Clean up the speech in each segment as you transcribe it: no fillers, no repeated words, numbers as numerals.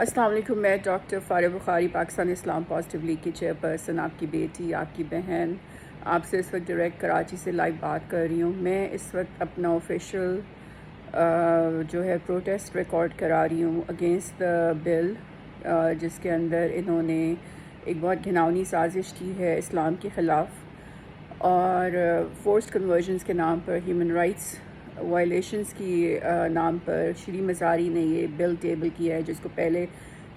السلام علیکم. میں ڈاکٹر فارغ بخاری پاکستان اسلام پازیٹیو لیگ کی چیئرپرسن، آپ کی بیٹی، آپ کی بہن، آپ سے اس وقت ڈائریکٹ کراچی سے لائیو بات کر رہی ہوں. میں اس وقت اپنا آفیشیل جو ہے پروٹیسٹ ریکارڈ کرا رہی ہوں اگینسٹ دا بل، جس کے اندر انہوں نے ایک بہت گھناؤنی سازش کی ہے اسلام کے خلاف، اور فورسڈ کنورژنس کے نام پر، ہیومن رائٹس وائلیشنس کی نام پر شری مزاری نے یہ بل ٹیبل کیا ہے، جس کو پہلے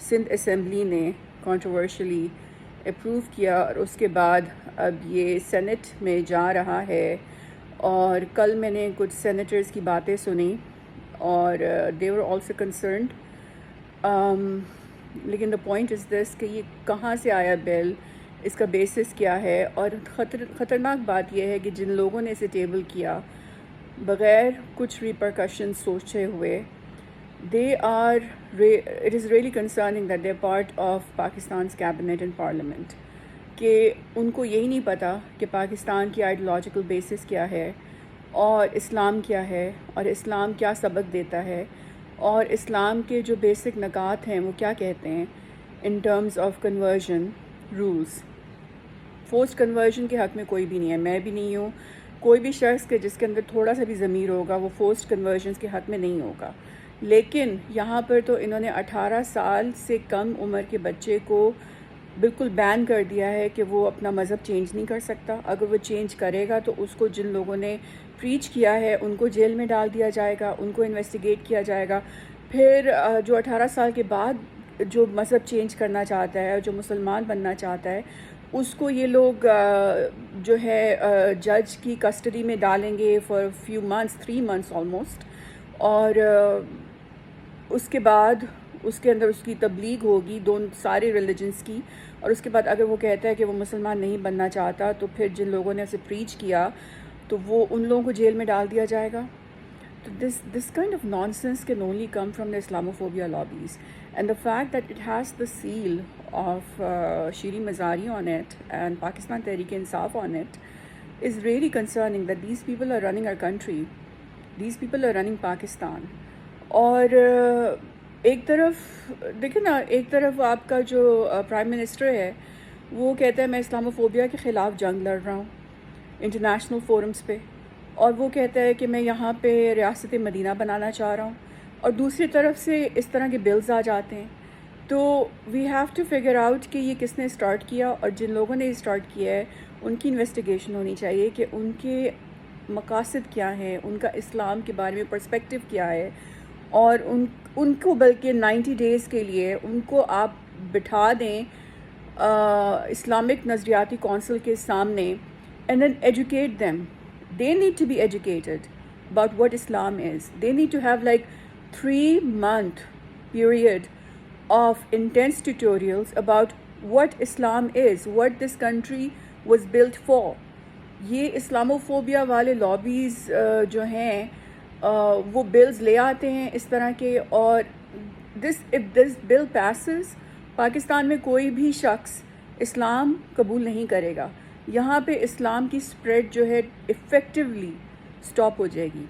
سندھ اسمبلی نے کنٹروورشلی اپروو کیا، اور اس کے بعد اب یہ سینٹ میں جا رہا ہے. اور کل میں نے کچھ سینیٹرز کی باتیں سنی اور دے ور آلسو کنسرنڈ، لیکن دا پوائنٹ از دس کہ یہ کہاں سے آیا بل، اس کا بیسس کیا ہے. اور خطرناک بات یہ ہے کہ جن لوگوں نے اسے ٹیبل کیا بغیر کچھ ریپرکشن سوچے ہوئے، it is really concerning that they're part of Pakistan's cabinet and parliament، کہ ان کو یہی نہیں پتہ کہ پاکستان کی آئیڈیالوجیکل بیسس کیا ہے، اور اسلام کیا ہے، اور اسلام کیا سبق دیتا ہے، اور اسلام کے جو بیسک نکات ہیں وہ کیا کہتے ہیں in terms of conversion rules. Forced conversion کے حق میں کوئی بھی نہیں ہے، میں بھی نہیں ہوں. کوئی بھی شخص کے جس کے اندر تھوڑا سا بھی ضمیر ہوگا وہ فورسڈ کنورژنس کے حق میں نہیں ہوگا. لیکن یہاں پر تو انہوں نے 18 سال سے کم عمر کے بچے کو بالکل بین کر دیا ہے کہ وہ اپنا مذہب چینج نہیں کر سکتا. اگر وہ چینج کرے گا تو اس کو جن لوگوں نے پریچ کیا ہے ان کو جیل میں ڈال دیا جائے گا، ان کو انویسٹیگیٹ کیا جائے گا. پھر جو 18 سال کے بعد جو مذہب چینج کرنا چاہتا ہے، جو مسلمان بننا چاہتا ہے، اس کو یہ لوگ جو ہے جج کی کسٹڈی میں ڈالیں گے for few months, 3 months almost. اور اس کے بعد اس کے اندر اس کی تبلیغ ہوگی سارے ریلیجنس کی، اور اس کے بعد اگر وہ کہتا ہے کہ وہ مسلمان نہیں بننا چاہتا تو پھر جن لوگوں نے اسے پریچ کیا تو وہ ان لوگوں کو جیل میں ڈال دیا جائے گا. تو this kind of nonsense can only come from the Islamophobia lobbies. And the fact that it has the seal of Shiri Mazari on it and Pakistan Tehreek-e-Insaf on it is really concerning, that these people are running our country. These people are running Pakistan. اور ایک طرف دیکھیں نا، ایک طرف آپ کا جو پرائم منسٹر ہے وہ کہتا ہے میں اسلاموفوبیا کے خلاف جنگ لڑ رہا ہوں انٹرنیشنل فورمز پہ، اور وہ کہتا ہے کہ میں یہاں پہ ریاست مدینہ بنانا چاہ رہا ہوں، اور دوسری طرف سے اس طرح کے بلز آ جاتے ہیں. تو we have to figure out کہ یہ کس نے اسٹارٹ کیا، اور جن لوگوں نے اسٹارٹ کیا ہے ان کی انویسٹیگیشن ہونی چاہیے کہ ان کے مقاصد کیا ہیں، ان کا اسلام کے بارے میں پرسپیکٹیو کیا ہے. اور ان کو بلکہ 90 days کے لیے ان کو آپ بٹھا دیں اسلامک نظریاتی کونسل کے سامنے، and then educate them. They need to be educated about what Islam is. They need to have like 3-month period of intense tutorials about what Islam is, what this country was built for. یہ Islamophobia والے lobbies جو ہیں وہ bills لے آتے ہیں اس طرح کے، اور if this bill passes، Pakistan میں کوئی بھی شخص اسلام قبول نہیں کرے گا. یہاں پہ اسلام کی سپریڈ جو ہے ایفیکٹولی سٹاپ ہو جائے گی.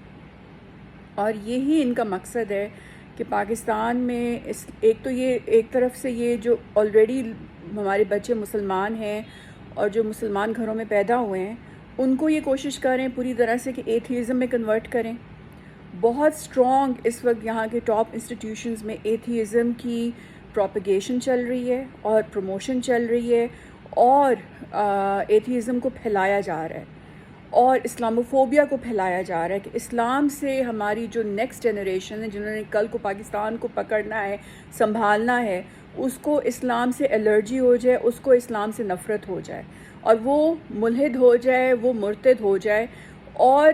اور یہی ان کا مقصد ہے کہ پاکستان میں ایک تو یہ ایک طرف سے یہ جو آلریڈی ہمارے بچے مسلمان ہیں اور جو مسلمان گھروں میں پیدا ہوئے ہیں ان کو یہ کوشش کریں پوری طرح سے کہ ایتھیزم میں کنورٹ کریں. بہت اسٹرانگ اس وقت یہاں کے ٹاپ انسٹیٹیوشنز میں ایتھیزم کی پروپیگیشن چل رہی ہے اور پروموشن چل رہی ہے، اور ایتھیزم کو پھیلایا جا رہا ہے اور اسلاموفوبیا کو پھیلایا جا رہا ہے کہ اسلام سے ہماری جو نیکسٹ جنریشن ہے جنہوں نے کل کو پاکستان کو پکڑنا ہے، سنبھالنا ہے، اس کو اسلام سے الرجی ہو جائے، اس کو اسلام سے نفرت ہو جائے، اور وہ ملحد ہو جائے، وہ مرتد ہو جائے. اور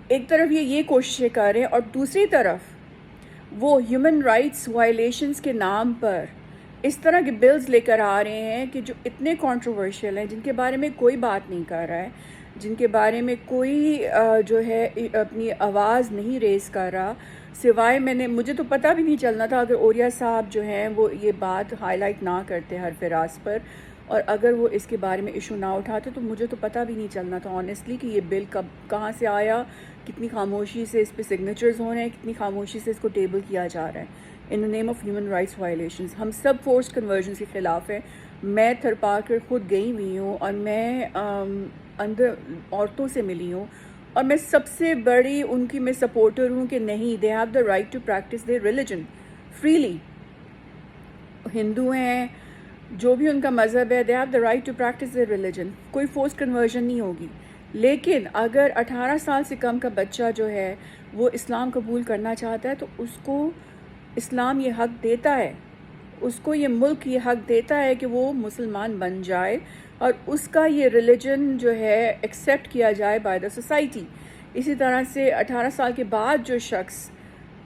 ایک طرف یہ کوششیں کر رہے ہیں، اور دوسری طرف وہ ہیومن رائٹس وائلیشنز کے نام پر اس طرح کے بلز لے کر آ رہے ہیں کہ جو اتنے کنٹروورشل ہیں، جن کے بارے میں کوئی بات نہیں کر رہا ہے، جن کے بارے میں کوئی جو ہے اپنی آواز نہیں ریز کر رہا، سوائے مجھے تو پتہ بھی نہیں چلنا تھا اگر اوریہ صاحب جو ہیں وہ یہ بات ہائی لائٹ نہ کرتے ہر فراز پر، اور اگر وہ اس کے بارے میں ایشو نہ اٹھاتے تو مجھے تو پتہ بھی نہیں چلنا تھا آنیسٹلی کہ یہ بل کہاں سے آیا، کتنی خاموشی سے اس پہ سگنیچرز ہو رہے ہیں، کتنی خاموشی سے اس کو ٹیبل کیا جا رہا ہے. In the name of human rights violations. ہم سب فورسڈ کنورژن کے خلاف ہیں. میں تھر پا کر خود گئی ہوئی ہوں اور میں اندر عورتوں سے ملی ہوں اور میں سب سے بڑی ان کی میں سپورٹر ہوں کہ نہیں, they have the right to practise their religion freely. Hindu ہیں, جو بھی ان کا مذہب ہے, they have the right to practise their religion. کوئی فورس کنورژن نہیں ہوگی. لیکن اگر 18 سال سے کم کا بچہ جو ہے وہ اسلام قبول کرنا چاہتا ہے تو اس کو اسلام یہ حق دیتا ہے, اس کو یہ ملک یہ حق دیتا ہے کہ وہ مسلمان بن جائے اور اس کا یہ ریلیجن جو ہے ایکسیپٹ کیا جائے بائی دا سوسائٹی. اسی طرح سے 18 سال کے بعد جو شخص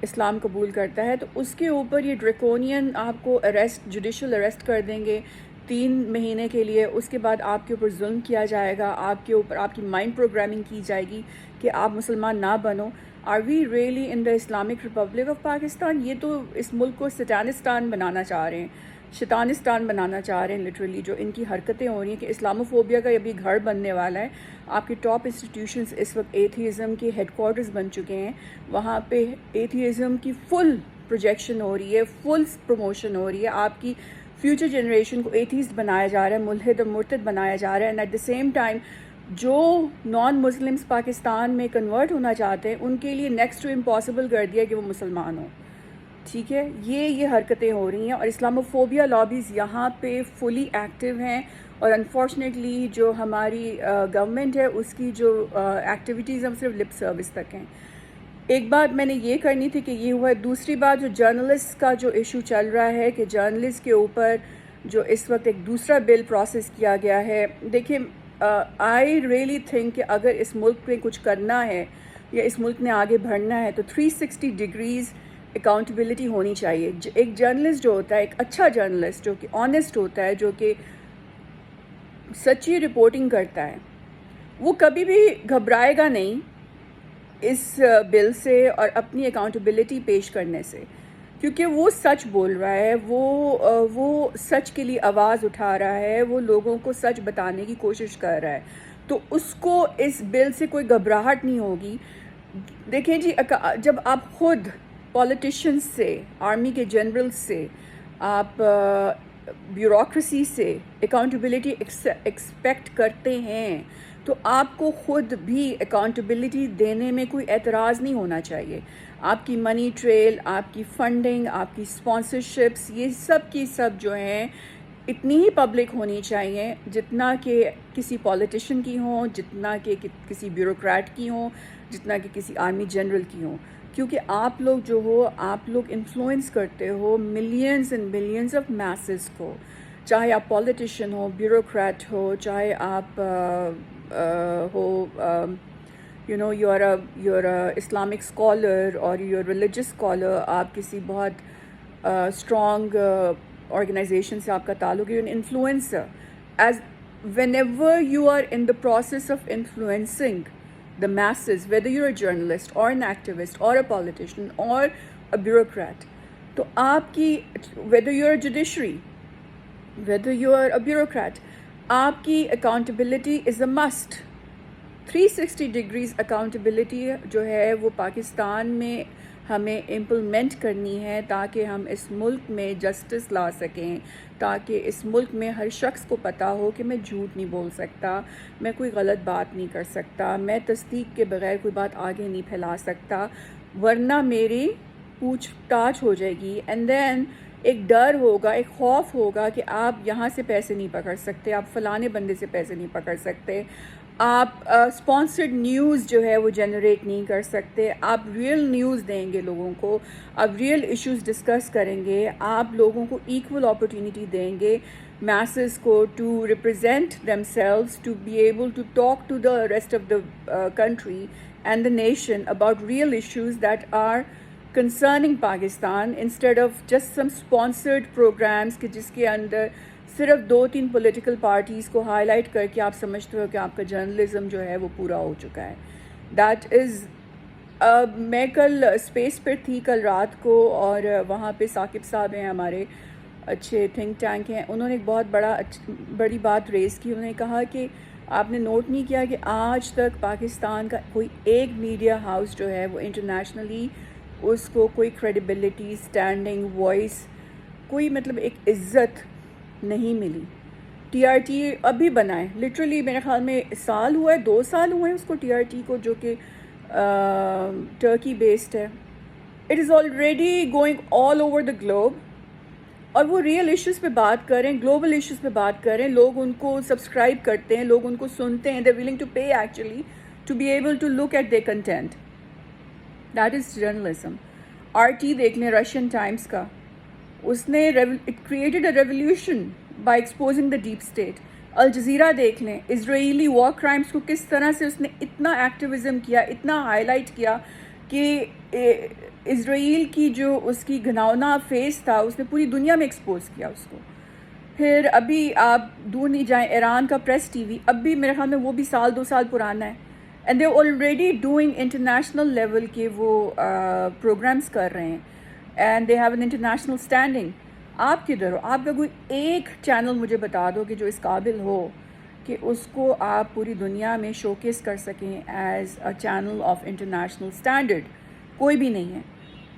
اسلام قبول کرتا ہے تو اس کے اوپر یہ ڈریکونین آپ کو اریسٹ, جوڈیشل اریسٹ کر دیں گے 3 مہینے کے لیے. اس کے بعد آپ کے اوپر ظلم کیا جائے گا, آپ کے اوپر آپ کی مائنڈ پروگرامنگ کی جائے گی کہ آپ مسلمان نہ بنو. Are we really in the Islamic Republic of Pakistan? یہ تو اس ملک کو سٹانستان بنانا چاہ رہے ہیں, شیطانستان بنانا چاہ رہے ہیں لٹرلی. جو ان کی حرکتیں ہو رہی ہیں کہ اسلاموفوبیا کا ابھی گھر بننے والا ہے. آپ کے ٹاپ انسٹیٹیوشنز اس وقت ایتھیزم کے ہیڈ کوارٹرز بن چکے ہیں. وہاں پہ ایتھیزم کی فل پروجیکشن ہو رہی ہے, فل پروموشن ہو رہی ہے. آپ کی فیوچر جنریشن کو ایتھیسٹ بنایا جا رہا ہے, ملحد اور مرتد بنایا جا رہا ہے. And at the same time جو نان مسلمس پاکستان میں کنورٹ ہونا چاہتے ہیں ان کے لیے نیکسٹ ٹو امپاسبل کر دیا کہ وہ مسلمان ہوں. ٹھیک ہے, یہ حرکتیں ہو رہی ہیں اور اسلاموفوبیا لابیز یہاں پہ فلی ایکٹیو ہیں. اور انفارچونیٹلی جو ہماری گورنمنٹ ہے اس کی جو ایکٹیویٹیز ہیں صرف لپ سروس تک ہیں. ایک بات میں نے یہ کرنی تھی کہ یہ ہوا ہے. دوسری بات جو جرنلسٹ کا جو ایشو چل رہا ہے کہ جرنلسٹ کے اوپر جو اس وقت ایک دوسرا بل پروسیس کیا گیا ہے. دیکھیں, آئی ریئلی تھنک کہ اگر اس ملک میں کچھ کرنا ہے یا اس ملک نے آگے بڑھنا ہے تو 360 ڈگریز اکاؤنٹیبلٹی ہونی چاہیے. ایک جرنلسٹ جو ہوتا ہے, ایک اچھا جرنلسٹ جو کہ آنیسٹ ہوتا ہے, جو کہ سچی رپورٹنگ کرتا ہے, وہ کبھی بھی گھبرائے گا نہیں اس بل سے اور اپنی اکاؤنٹیبلٹی پیش کرنے سے, کیونکہ وہ سچ بول رہا ہے, وہ سچ کے لیے آواز اٹھا رہا ہے, وہ لوگوں کو سچ بتانے کی کوشش کر رہا ہے. تو اس کو اس بل سے کوئی گھبراہٹ نہیں ہوگی. دیکھیں جی, جب آپ خود پولیٹیشنز سے, آرمی کے جنرل سے, آپ بیوروکریسی سے اکاؤنٹیبلٹی ایکسپیکٹ کرتے ہیں تو آپ کو خود بھی اکاؤنٹیبلٹی دینے میں کوئی اعتراض نہیں ہونا چاہیے. آپ کی منی ٹریل, آپ کی فنڈنگ, آپ کی اسپانسرشپس, یہ سب کی سب جو ہیں اتنی ہی پبلک ہونی چاہیے جتنا کہ کسی پولیٹیشین کی ہوں, جتنا کہ کسی بیوروکریٹ کی ہوں, جتنا کہ کسی آرمی جنرل کی ہوں. کیونکہ آپ لوگ جو ہو, آپ لوگ انفلوئنس کرتے ہو millions and billions of masses کو, چاہے آپ پولیٹیشین ہو, بیوروکریٹ ہو, چاہے آپ ہو یو آر اسلامک اسکالر اور یو آر ریلیجس اسکالر, آپ کسی بہت اسٹرانگ آرگنائزیشن سے آپ کا تعلق ہے, you an influencer. As whenever you are in the process of influencing the masses, whether you're a journalist or an activist or a politician or a bureaucrat, تو آپ کی whether you're a judiciary, whether you're a bureaucrat, آپ کی accountability is a must. 360 degrees accountability جو ہے وہ پاکستان میں ہمیں امپلیمنٹ کرنی ہے تاکہ ہم اس ملک میں جسٹس لا سکیں, تاکہ اس ملک میں ہر شخص کو پتہ ہو کہ میں جھوٹ نہیں بول سکتا, میں کوئی غلط بات نہیں کر سکتا, میں تصدیق کے بغیر کوئی بات آگے نہیں پھیلا سکتا, ورنہ میری پوچھ تاچھ ہو جائے گی. اینڈ دین ایک ڈر ہوگا, ایک خوف ہوگا کہ آپ یہاں سے پیسے نہیں پکڑ سکتے, آپ فلانے بندے سے پیسے نہیں پکڑ سکتے, آپ اسپانسرڈ نیوز جو ہے وہ جنریٹ نہیں کر سکتے, آپ ریئل نیوز دیں گے لوگوں کو, آپ ریئل ایشوز ڈسکس کریں گے, آپ لوگوں کو ایکول اپرچونیٹی دیں گے masses کو to represent themselves, to be able to talk to the rest of the country and the nation about real issues that are concerning Pakistan instead of just some sponsored programs کہ جس کے اندر صرف 2-3 political parties کو high light کر کے آپ سمجھتے ہو کہ آپ کا جرنلزم جو ہے وہ پورا ہو چکا ہے. دیٹ از میں کل اسپیس پر تھی کل رات کو, اور وہاں پہ ثاقب صاحب ہیں ہمارے اچھے تھنک ٹینک ہیں, انہوں نے ایک بہت بڑی بات ریز کی. انہوں نے کہا کہ آپ نے نوٹ نہیں کیا کہ آج تک پاکستان کا کوئی ایک میڈیا ہاؤس جو ہے وہ انٹرنیشنلی اس کو کوئی کریڈیبلٹی، اسٹینڈنگ، وائس، کوئی مطلب ایک عزت نہیں ملی۔ ٹی آر ٹی ابھی بنائے، لٹرلی میرے خیال میں سال ہوا ہے، 2 سال ہوئے ہیں اس کو، ٹی آر ٹی کو، جو کہ ٹرکی بیسڈ ہے۔ It is already going all over the globe, اور وہ ریئل ایشوز پہ بات کریں، گلوبل ایشوز پہ بات کریں، لوگ ان کو سبسکرائب کرتے ہیں، لوگ ان کو سنتے ہیں، they willing to pay actually to be able to look at the content. That is journalism. R T دیکھ لیں رشین ٹائمز کا، اس نے it created a revolution by exposing the deep state. Al Jazeera دیکھ لیں، اسرائیلی وار کرائمز کو کس طرح سے اس نے اتنا ایکٹیویزم کیا، اتنا ہائی لائٹ کیا کہ اسرائیل کی جو اس کی گھناؤنا فیس تھا اس نے پوری دنیا میں ایکسپوز کیا اس کو۔ پھر ابھی آپ دور نہیں جائیں، ایران کا پریس ٹی وی، اب بھی میرے خیال میں وہ بھی 2 سال پرانا ہے، and they already doing international level کے وہ پروگرامس کر رہے ہیں، and they have an international standing. آپ کدھر ہو؟ آپ کا کوئی ایک چینل مجھے بتا دو کہ جو اس قابل ہو کہ اس کو آپ پوری دنیا میں شوکیس کر سکیں as a channel of international standard. کوئی بھی نہیں ہے۔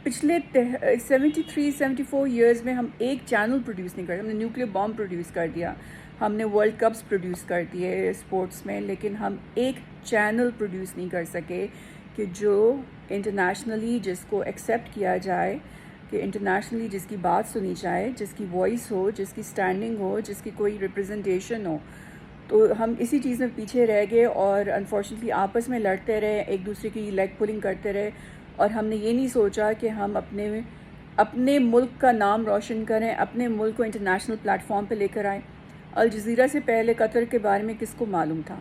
پچھلے 73-74 ایئرز میں ہم ایک چینل پروڈیوس نہیں کرتے۔ ہم نے نیوکلیئر بام پروڈیوس کر دیا، ہم نے ورلڈ کپس پروڈیوس کر دیے اسپورٹس میں، لیکن ہم ایک چینل پروڈیوس نہیں کر سکے کہ جو انٹرنیشنلی جس کو ایکسیپٹ کیا جائے، کہ انٹرنیشنلی جس کی بات سنی جائے، جس کی وائس ہو، جس کی اسٹینڈنگ ہو، جس کی کوئی ریپرزنٹیشن ہو۔ تو ہم اسی چیز میں پیچھے رہ گئے اور انفارچونیٹلی آپس میں لڑتے رہے، ایک دوسرے کی لیگ پولنگ کرتے رہے، اور ہم نے یہ نہیں سوچا کہ ہم اپنے ملک کا نام روشن کریں، اپنے ملک کو انٹرنیشنل پلیٹ فارم پہ لے کر آئیں۔ الجزیرہ سے پہلے قطر کے بارے میں کس کو معلوم تھا؟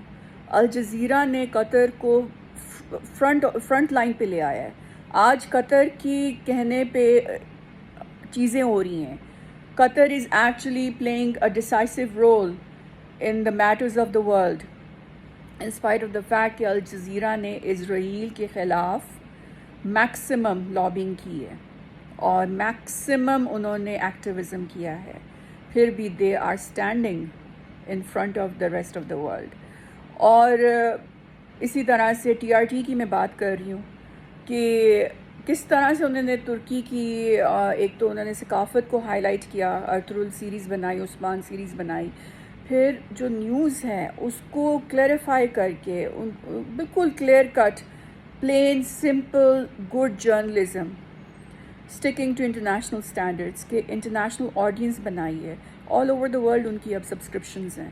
الجزیرہ نے قطر کو فرنٹ لائن پہ لے آیا ہے۔ آج قطر کی کہنے پہ چیزیں ہو رہی ہیں۔ Qatar is actually playing a decisive role in the matters of the world, in spite of the fact کہ الجزیرہ نے اسرائیل کے خلاف میکسیمم لابنگ کی ہے اور میکسیمم انہوں نے ایکٹیویزم کیا ہے، پھر بھی they are standing in front of the rest of the world. اور اسی طرح سے ٹی آر ٹی کی میں بات کر رہی ہوں کہ کس طرح سے انہوں نے ترکی کی ایک تو انہوں نے ثقافت کو ہائی لائٹ کیا، ارطغرل سیریز بنائی، عثمان سیریز بنائی، پھر جو نیوز ہے اس کو کلیریفائی کر کے بالکل clear cut, plain simple good journalism, sticking to international standards, کہ انٹرنیشنل آڈینس بنائی ہے، آل اوور دا ورلڈ ان کی اب سبسکرپشنز ہیں۔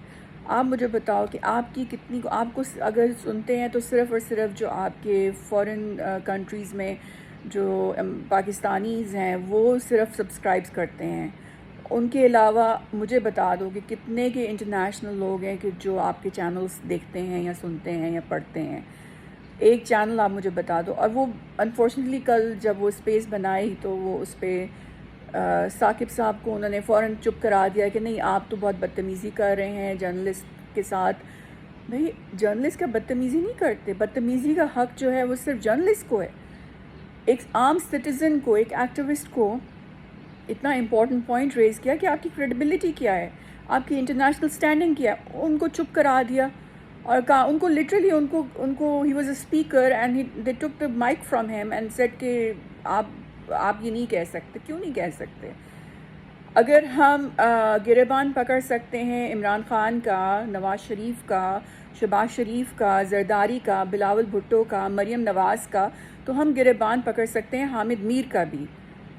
آپ مجھے بتاؤ کہ آپ کی کتنی کو، آپ کو اگر سنتے ہیں تو صرف اور صرف جو آپ کے فورن کنٹریز میں جو پاکستانیز ہیں وہ صرف سبسکرائبس کرتے ہیں، ان کے علاوہ مجھے بتا دو کہ کتنے کے انٹرنیشنل لوگ ہیں کہ جو آپ کے چینلز دیکھتے ہیں یا سنتے ہیں یا پڑھتے ہیں۔ ایک چینل آپ مجھے بتا دو۔ اور وہ انفارچونیٹلی کل جب وہ اسپیس بنائی تو وہ اس پہ ثاقب صاحب کو انہوں نے فوراً چپ کرا دیا کہ نہیں آپ تو بہت بدتمیزی کر رہے ہیں جرنلسٹ کے ساتھ۔ بھئی جرنلسٹ کا بدتمیزی نہیں کرتے، بدتمیزی کا حق جو ہے وہ صرف جرنلسٹ کو ہے۔ ایک عام سٹیزن کو، ایک ایکٹیوسٹ کو اتنا امپورٹنٹ پوائنٹ ریز کیا کہ آپ کی کریڈیبلٹی کیا ہے، آپ کی انٹرنیشنل اسٹینڈنگ کیا ہے، ان کو چپ کرا دیا اور کہا، ان کو لٹرلی ان کو ہی was a speaker and they took the mic from him and said کہ آپ یہ نہیں کہہ سکتے۔ کیوں نہیں کہہ سکتے؟ اگر ہم گریبان پکڑ سکتے ہیں عمران خان کا، نواز شریف کا، شہباز شریف کا، زرداری کا، بلاول بھٹو کا، مریم نواز کا، تو ہم گریبان پکڑ سکتے ہیں حامد میر کا بھی۔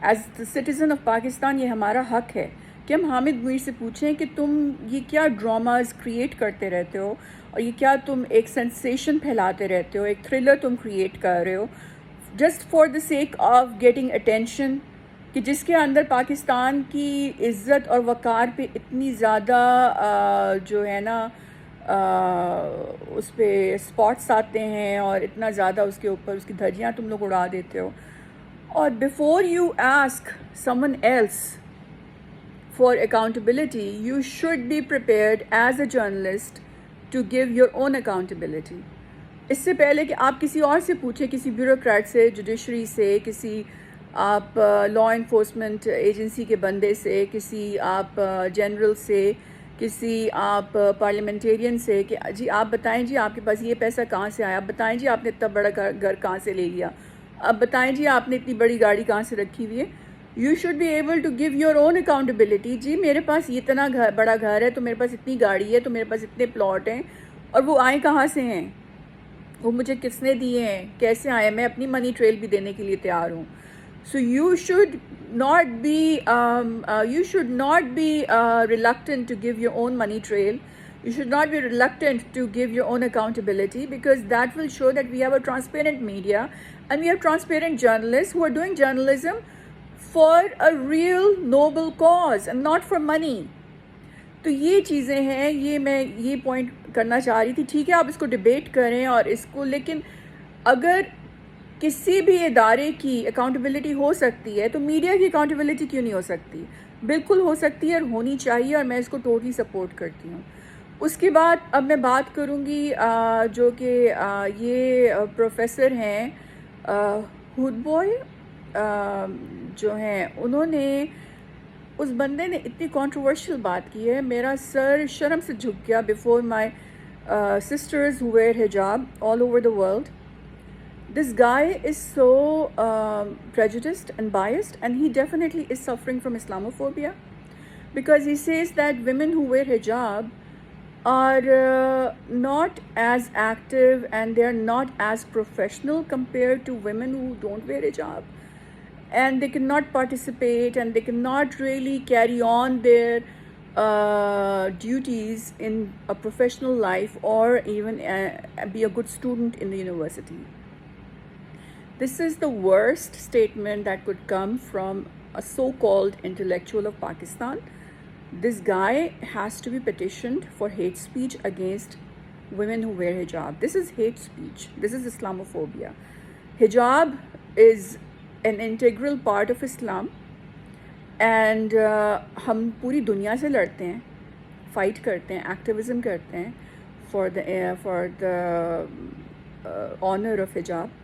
As the citizen of Pakistan یہ ہمارا حق ہے کہ ہم حامد میر سے پوچھیں کہ تم یہ کیا ڈراماز کریٹ کرتے رہتے ہو، اور یہ کیا تم ایک سینسیشن پھیلاتے رہتے ہو، ایک تھرلر تم کریٹ کر رہے ہو just for the sake of getting attention, کہ جس کے اندر پاکستان کی عزت اور وقار پہ اتنی زیادہ جو ہے نا اس پہ اسپاٹس آتے ہیں اور اتنا زیادہ اس کے اوپر اس کی دھجیاں تم لوگ اڑا دیتے ہو۔ اور before you ask someone else for accountability you should be prepared as a journalist to give your own accountability. اس سے پہلے کہ آپ کسی اور سے پوچھیں، کسی بیوروکریٹ سے، جوڈیشری سے، کسی آپ لا انفورسمنٹ ایجنسی کے بندے سے، کسی آپ جنرل سے، کسی آپ پارلیمنٹیرین سے، کہ جی آپ بتائیں جی آپ کے پاس یہ پیسہ کہاں سے آیا، آپ بتائیں جی آپ نے اتنا بڑا گھر کہاں سے لے لیا، اب بتائیں جی آپ نے اتنی بڑی گاڑی کہاں سے رکھی ہوئی ہے؟ You should be able to give your own accountability. جی میرے پاس اتنا بڑا گھر ہے، تو میرے پاس اتنی گاڑی ہے، تو میرے پاس اتنے پلاٹ ہیں، اور وہ آئیں کہاں سے ہیں؟ وہ مجھے کس نے دیے ہیں؟ کیسے آئے؟ میں اپنی منی ٹریل بھی دینے کے لیے تیار ہوں. So you should not be reluctant to give your own money trail. You should not be reluctant to give your own accountability, because that will show that we have a transparent media and we have transparent journalists who are doing journalism for a real noble cause and not for money. تو یہ چیزیں ہیں، یہ میں یہ point کرنا چاہ رہی تھی. ٹھیک ہے آپ اس کو ڈبیٹ کریں اور اس کو، لیکن اگر کسی بھی ادارے کی اکاؤنٹیبلٹی ہو سکتی ہے تو میڈیا کی اکاؤنٹیبلٹی کیوں نہیں ہو سکتی؟ بالکل ہو سکتی ہے اور ہونی چاہیے، اور میں اس کو ٹوٹلی سپورٹ کرتی ہوں. اس کے بعد اب میں بات کروں گی جو کہ یہ پروفیسر ہیں ہڈ بوائے جو ہیں، انہوں نے، اس بندے نے اتنی کنٹروورشل بات کی ہے، میرا سر شرم سے جھک گیا before my sisters who wear hijab all over the world. This guy is so prejudiced and biased, and he definitely is suffering from Islamophobia, because he says that women who wear hijab are not as active and they are not as professional compared to women who don't wear hijab, and they cannot participate and they cannot really carry on their duties in a professional life or even be a good student in the university. This is the worst statement that could come from a so-called intellectual of Pakistan. This guy has to be petitioned for hate speech against women who wear hijab. This is hate speech. This is Islamophobia. Hijab is an integral part of Islam, and ہم پوری دنیا سے لڑتے ہیں، fight کرتے ہیں، ایکٹیوزم کرتے ہیں for the honor of hijab.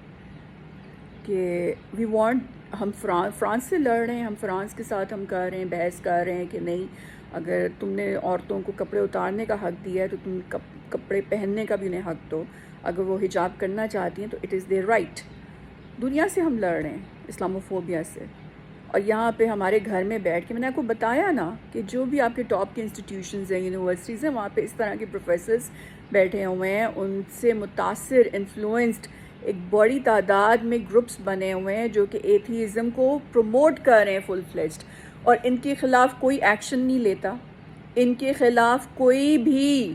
کہ وی وانٹ، ہم فرانس سے لڑ رہے ہیں، ہم فرانس کے ساتھ ہم کر رہے ہیں، بحث کر رہے ہیں کہ نہیں، اگر تم نے عورتوں کو کپڑے اتارنے کا حق دیا ہے تو تم کپڑے پہننے کا بھی انہیں حق دو. اگر وہ حجاب کرنا چاہتی ہیں تو اٹ از دیئر رائٹ. دنیا سے ہم لڑ رہے ہیں اسلاموفوبیا سے، اور یہاں پہ ہمارے گھر میں بیٹھ کے، میں نے آپ کو بتایا نا کہ جو بھی آپ کے ٹاپ کے انسٹیٹیوشنز ہیں، یونیورسٹیز ہیں، وہاں پہ اس طرح کے پروفیسرز بیٹھے ہوئے ہیں، ان سے متاثر، انفلوئنسڈ ایک بڑی تعداد میں گروپس بنے ہوئے ہیں جو کہ ایتھیزم کو پروموٹ کر رہے ہیں فل فلیجڈ، اور ان کے خلاف کوئی ایکشن نہیں لیتا، ان کے خلاف کوئی بھی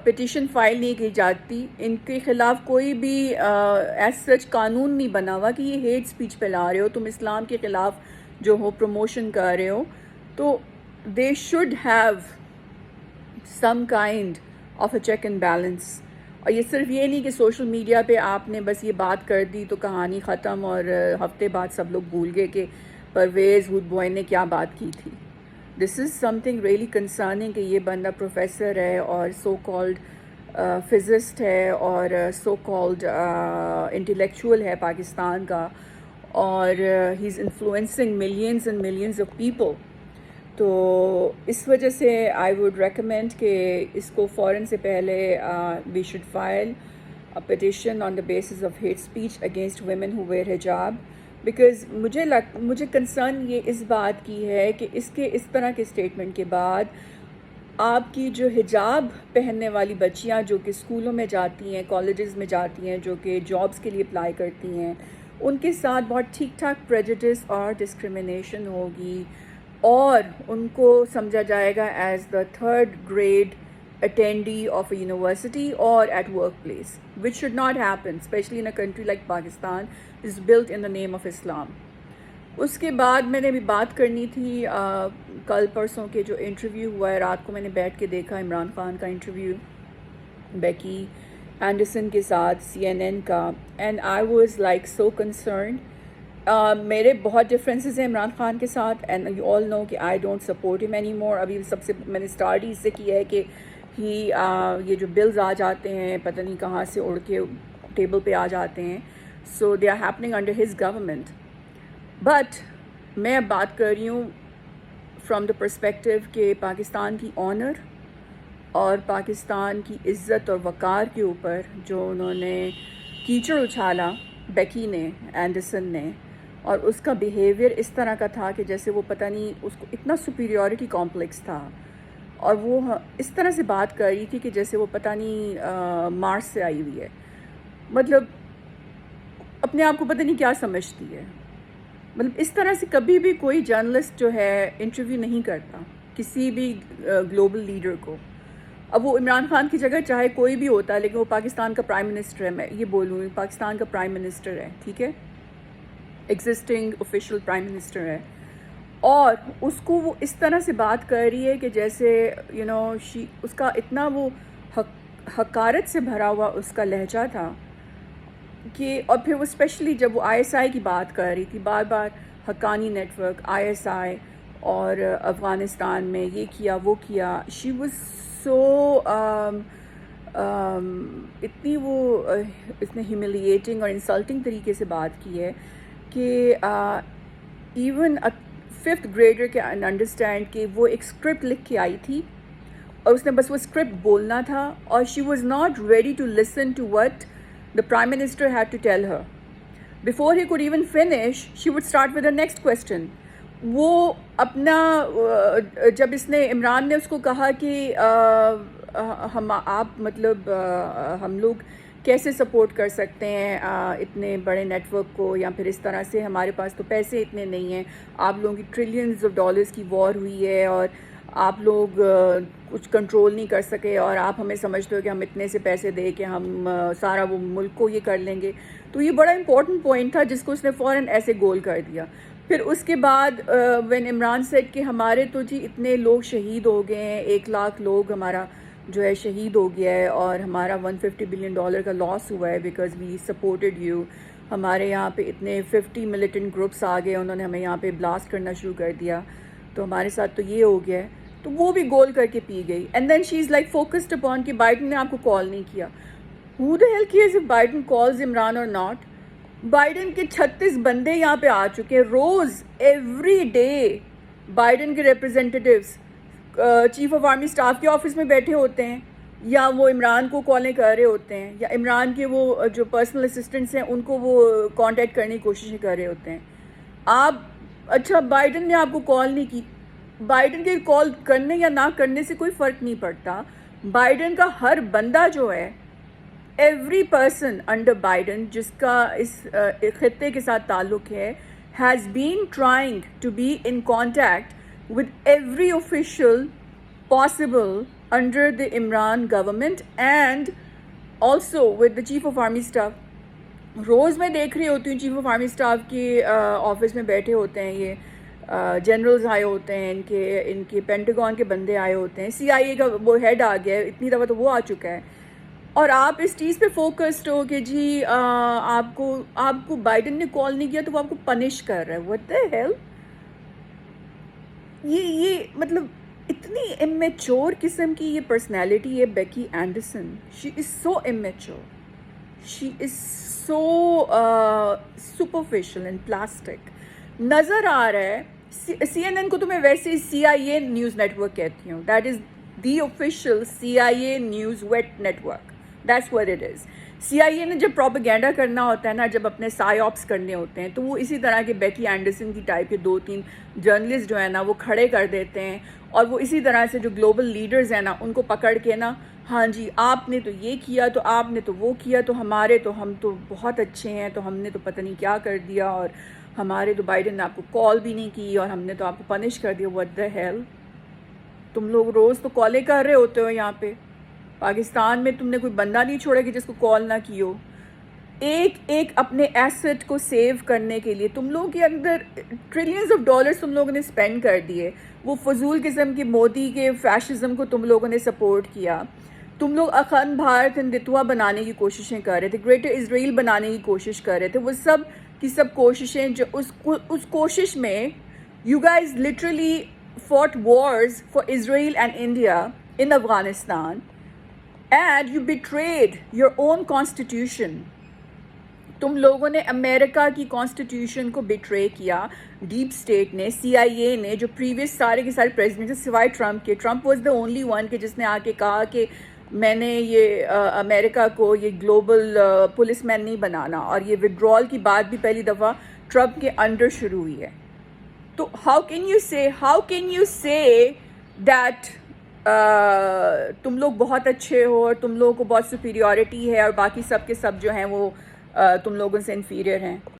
پٹیشن فائل نہیں کی جاتی، ان کے خلاف کوئی بھی ایز سچ قانون نہیں بنا ہوا کہ یہ ہیٹ سپیچ پھیلا رہے ہو، تم اسلام کے خلاف جو ہو پروموشن کر رہے ہو. تو they should have some kind of a check and balance. اور یہ صرف یہ نہیں کہ سوشل میڈیا پہ آپ نے بس یہ بات کر دی تو کہانی ختم، اور ہفتے بعد سب لوگ بھول گئے کہ پرویز ہڈ بوائے نے کیا بات کی تھی. دس از سم تھنگ ریئلی کنسرننگ کہ یہ بندہ پروفیسر ہے اور سو کالڈ فزسٹ ہے اور سو کالڈ انٹلیکچوئل ہے پاکستان کا، اور he is influencing millions and millions of people. تو اس وجہ سے آئی ووڈ ریکمینڈ کہ اس کو فوراً سے پہلے we should file a petition on the basis of hate speech against women who wear حجاب، بیکاز مجھے کنسرن یہ اس بات کی ہے کہ اس طرح کے اسٹیٹمنٹ کے بعد آپ کی جو حجاب پہننے والی بچیاں جو کہ اسکولوں میں جاتی ہیں، کالجز میں جاتی ہیں، جو کہ جابس کے لیے اپلائی کرتی ہیں، ان کے ساتھ بہت ٹھیک ٹھاک پریجوڈس اور ڈسکریمنیشن ہوگی، اور ان کو سمجھا جائے گا as the third grade attendee of a university اور at workplace, which should not happen specially in a country like Pakistan is built in the name of Islam. اس کے بعد میں نے بھی بات کرنی تھی کل پرسوں کے جو انٹرویو ہوا ہے، رات کو میں نے بیٹھ کے دیکھا عمران خان کا انٹرویو بیکی اینڈرسن کے ساتھ CNN کا، and I was like so concerned. میرے بہت ڈفرینسز ہیں عمران خان کے ساتھ، اینڈ یو آل نو کہ آئی ڈونٹ سپورٹ ہم اینی مور. ابھی سب سے میں نے اسٹارٹ ہی اس سے کیا ہے کہ یہ جو بلز آ جاتے ہیں پتہ نہیں کہاں سے اڑ کے ٹیبل پہ آ جاتے ہیں، so they are happening under his government. But میں اب بات کر رہی ہوں فرام دا پرسپیکٹیو کہ پاکستان کی آنر اور پاکستان کی عزت اور وقار کے اوپر جو انہوں نے کیچڑ اچھالا بیکی نے، اینڈرسن نے، اور اس کا بیہیویئر اس طرح کا تھا کہ جیسے وہ پتہ نہیں اس کو اتنا سپیریورٹی کمپلیکس تھا، اور وہ اس طرح سے بات کر رہی تھی کہ جیسے وہ پتہ نہیں مارس سے آئی ہوئی ہے. مطلب اپنے آپ کو پتہ نہیں کیا سمجھتی ہے. مطلب اس طرح سے کبھی بھی کوئی جرنلسٹ جو ہے انٹرویو نہیں کرتا کسی بھی گلوبل لیڈر کو. اب وہ عمران خان کی جگہ چاہے کوئی بھی ہوتا ہے، لیکن وہ پاکستان کا پرائم منسٹر ہے. میں یہ بولوں پاکستان کا پرائم منسٹر ہے، ٹھیک ہے، ایگزسٹنگ آفیشیل پرائم منسٹر ہے، اور اس کو وہ اس طرح سے بات کر رہی ہے کہ جیسے اس کا اتنا وہ حقارت سے بھرا ہوا اس کا لہجہ تھا کہ، اور پھر وہ اسپیشلی جب وہ آئی ایس آئی کی بات کر رہی تھی، بار بار Haqqani network, I S I, اور افغانستان میں یہ کیا وہ کیا. شی واز سو اتنی وہ اس نے ہیوملیٹنگ اور انسلٹنگ طریقے سے بات کی ہے کہ even fifth grader can understand کہ وہ ایک اسکرپٹ لکھ کے آئی تھی اور اس نے بس وہ اسکرپٹ بولنا تھا، اور she was not ready to listen to what the Prime Minister had to tell her. Before he could even finish, she would start with the next question. وہ اپنا جب اس نے عمران نے اس کو کہا کہ آپ مطلب ہم لوگ کیسے سپورٹ کر سکتے ہیں اتنے بڑے نیٹ ورک کو، یا پھر اس طرح سے ہمارے پاس تو پیسے اتنے نہیں ہیں، آپ لوگوں کی ٹریلینز آف ڈالرز کی وار ہوئی ہے اور آپ لوگ کچھ کنٹرول نہیں کر سکے، اور آپ ہمیں سمجھتے ہو کہ ہم اتنے سے پیسے دے کے ہم سارا وہ ملک کو یہ کر لیں گے. تو یہ بڑا امپورٹنٹ پوائنٹ تھا جس کو اس نے فوراً ایسے گول کر دیا. پھر اس کے بعد وین عمران سیڈ کہ ہمارے تو جی اتنے لوگ شہید ہو گئے ہیں، 1,00,000 لوگ ہمارا جو ہے شہید ہو گیا ہے، اور ہمارا $150 بلین کا لاس ہوا ہے بیکاز وی سپورٹڈ یو. ہمارے یہاں پہ اتنے 50 ملیٹنٹ گروپس آ گئے، انہوں نے ہمیں یہاں پہ بلاسٹ کرنا شروع کر دیا، تو ہمارے ساتھ تو یہ ہو گیا ہے. تو وہ بھی گول کر کے پی گئی. And then she is like focused upon کہ بائیڈن نے آپ کو کال نہیں کیا. Who the hell cares if Biden calls Imran اور ناٹ؟ بائیڈن کے 36 بندے یہاں پہ آ چکے ہیں روز، ایوری ڈے. بائیڈن کے representatives chief of army staff کے آفس میں بیٹھے ہوتے ہیں، یا وہ عمران کو کالیں کر رہے ہوتے ہیں، یا عمران کے وہ جو پرسنل اسسٹنٹس ہیں ان کو وہ کانٹیکٹ کرنے کی کوششیں کر رہے ہوتے ہیں. آپ اچھا بائیڈن نے آپ کو کال نہیں کی. بائیڈن کے کال کرنے یا نہ کرنے سے کوئی فرق نہیں پڑتا. بائیڈن کا ہر بندہ جو ہے، ایوری پرسن انڈر بائیڈن جس کا اس خطے کے ساتھ تعلق ہے، has been trying to be in contact with every official possible under the Imran government and also with the chief of army staff. روز میں دیکھ رہی ہوتی ہوں چیف آف آرمی اسٹاف کے آفس میں بیٹھے ہوتے ہیں، یہ جنرلز آئے ہوتے ہیں، ان کے پینٹاگون کے بندے آئے ہوتے ہیں، CIA کا وہ ہیڈ آ گیا ہے، اتنی دفعہ تو وہ آ چکا ہے، اور آپ اس چیز پہ فوکسڈ ہو کہ جی آپ کو بائیڈن نے کال نہیں کیا تو وہ آپ کو پنش کر رہا ہے. what the hell؟ یہ مطلب اتنی امیچور قسم کی یہ پرسنالٹی ہے Becky Anderson. She is so amateur, she is so superficial and plastic. نظر آ رہا ہے CNN کو تو میں ویسے CIA نیوز نیٹ ورک کہتی ہوں. That is the official CIA news wait network. That's what it is. CIA نے جب پروپیگینڈا کرنا ہوتا ہے نا، جب اپنے سائی آپس کرنے ہوتے ہیں، تو وہ اسی طرح کے بیکی اینڈرسن کی ٹائپ کے 2-3 جرنلسٹ جو ہے نا وہ کھڑے کر دیتے ہیں، اور وہ اسی طرح سے جو گلوبل لیڈرز ہیں نا ان کو پکڑ کے نا، ہاں جی آپ نے تو یہ کیا، تو آپ نے تو وہ کیا، تو ہم تو بہت اچھے ہیں، تو ہم نے تو پتہ نہیں کیا کر دیا، اور ہمارے تو بائیڈن نے آپ کو کال بھی نہیں کی، اور ہم نے تو آپ کو پنش کر دیا. what the hell؟ تم لوگ روز تو کالیں کر رہے ہوتے ہو یہاں پہ. پاکستان میں تم نے کوئی بندہ نہیں چھوڑا کہ جس کو کال نہ کی ہو. ایک اپنے ایسٹ کو سیو کرنے کے لیے تم لوگوں کے اندر ٹریلینز آف ڈالرز تم لوگوں نے اسپینڈ کر دیے. وہ فضول قسم کی مودی کے فیشزم کو تم لوگوں نے سپورٹ کیا. تم لوگ اخند بھارت ہندتوا بنانے کی کوششیں کر رہے تھے، گریٹر اسرائیل بنانے کی کوشش کر رہے تھے. وہ سب کی سب کوششیں جو اس کوشش میں you guys literally fought wars for Israel and India in Afghanistan, and you betrayed your own constitution. تم لوگوں نے امریکہ کی کانسٹیٹیوشن کو بیٹرے کیا. ڈیپ اسٹیٹ نے، CIA نے، جو پریویس سارے کے سارے پریزیڈنٹ سوائے ٹرمپ کے، Trump was the only one کہ جس نے آ کے کہا کہ میں نے یہ امریکہ کو یہ گلوبل پولیس مین نہیں بنانا، اور یہ ودرال کی بات بھی پہلی دفعہ ٹرمپ کے انڈر شروع ہوئی ہے. تو ہاؤ کین یو سے دیٹ تم لوگ بہت اچھے ہو اور تم لوگوں کو بہت سپیریورٹی ہے اور باقی سب کے سب جو ہیں وہ تم لوگوں سے انفیریئر ہیں؟